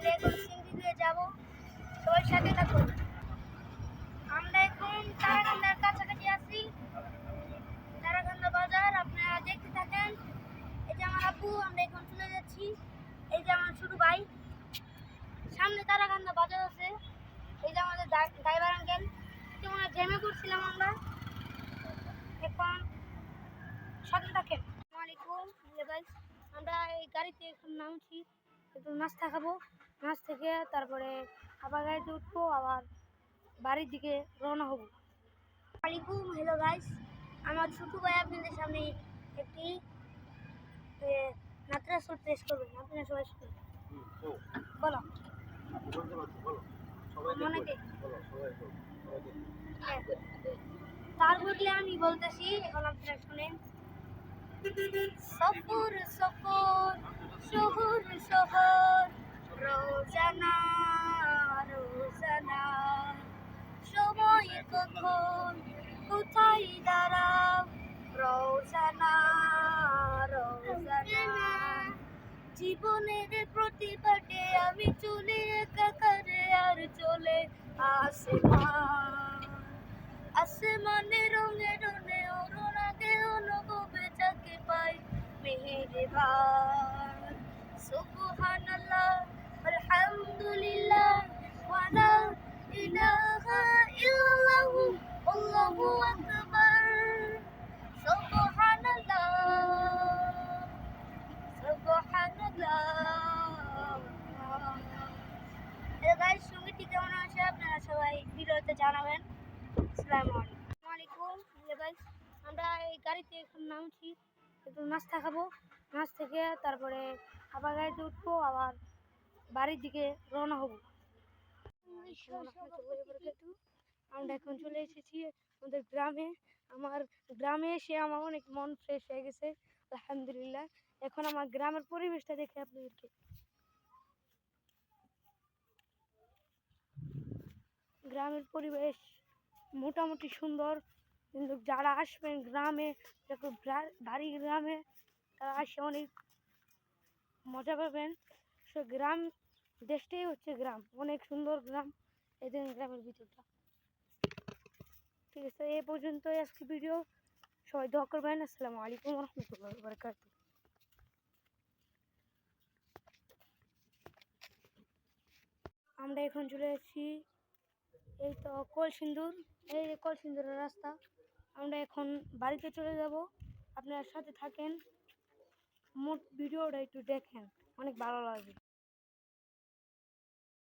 আমরা এখন সিঙ্গি দিয়ে যাবো, সবাই সাথে থাকুন। আমরা এখন তারাকান্দার কাছাকাছি আছি, তারাকান্দা বাজার, আপনারা দেখতে থাকেন। এই যে আমার আব্বু, আমরা এখন চলে যাচ্ছি। এই যে আমার ছোট ভাই, সামনে তারাকান্দা বাজার আছে। এই যে আমাদের ড্রাইভার আঙ্কেল, যেমন জ্যামে করছিলাম আমরা, এখন সাথে থাকেন। আসসালামু আলাইকুম গাইস, আমরা এই গাড়িতে এখন নামছি, একটু নাস্তা খাবো, নাচ থেকে তারপরে আবার গাড়িতে উঠবো, আবার বাড়ির দিকে রওনা হবো। আলাইকুম, হ্যালো গাইস, আমার ছোট ভাই আপনাদের সামনে একটি নাতরা সুট পেশ করবেন। আপনারা সবাই শুনুন। বলো মনেতে, তার বদলে আমি বলতেছি, এখন আপনারা শুনেন। সফর সফর শহর শহর, রোজানা রোজানা, সময় কখন কোথায় দাঁড়াও, রোজানা রোজানা, জীবনের প্রতিবাদে আমি চলে একাকারে, আর চলে আসমান, আসমানে রঙে রঙে অরুণাকে অনুভবে যাকে পাই মেহেরবান। সুবহানাল্লাহ আলহামদুলিল্লাহ ওয়ালা ইলাহা ইল্লাল্লাহ আল্লাহু আকবার। সুবহানাল্লাহ সুবহানাল্লাহ। গাইস, সঙ্গীতটি কেমন আছে আপনারা সবাই ভিডিওতে জানাবেন। আসসালামু আলাইকুম গাইস, আমরা এই গাড়িতে এখন নামছি, একটু নাস্তা খাবো, নাচ থেকে তারপরে আবার গাড়িতে উঠবো, আবার বাড়ির দিকে রওনা হবো। আমরা এখন চলে এসেছি আমাদের গ্রামে। আমার গ্রামে এসে আমার অনেক মন ফ্রেশ হয়ে গেছে, আলহামদুলিল্লাহ। এখন আমার গ্রামের পরিবেশটা দেখে আপনাদেরকে, গ্রামের পরিবেশ মোটামুটি সুন্দর, কিন্তু যারা আসবেন গ্রামে, বাড়ি গ্রামে, তারা আসে অনেক মজা পাবেন। সে গ্রাম, দেশটাই হচ্ছে গ্রাম, অনেক সুন্দর গ্রাম, এই গ্রামের ভিতরটা। ঠিক আছে, এই পর্যন্তই আজকে ভিডিও, সবাই দোয়া করবেন। আসসালামু আলাইকুম রহমতুল্লাহি ওয়া বারাকাতুহু। আমরা এখন চলে এসেছি, এই তো কলসিন্দুর, এই কলসিন্দুরের রাস্তা। আমরা এখন বাড়িতে চলে যাব, আপনারা সাথে থাকেন, মোট ভিডিওটা একটু দেখেন, অনেক ভালো লাগবে।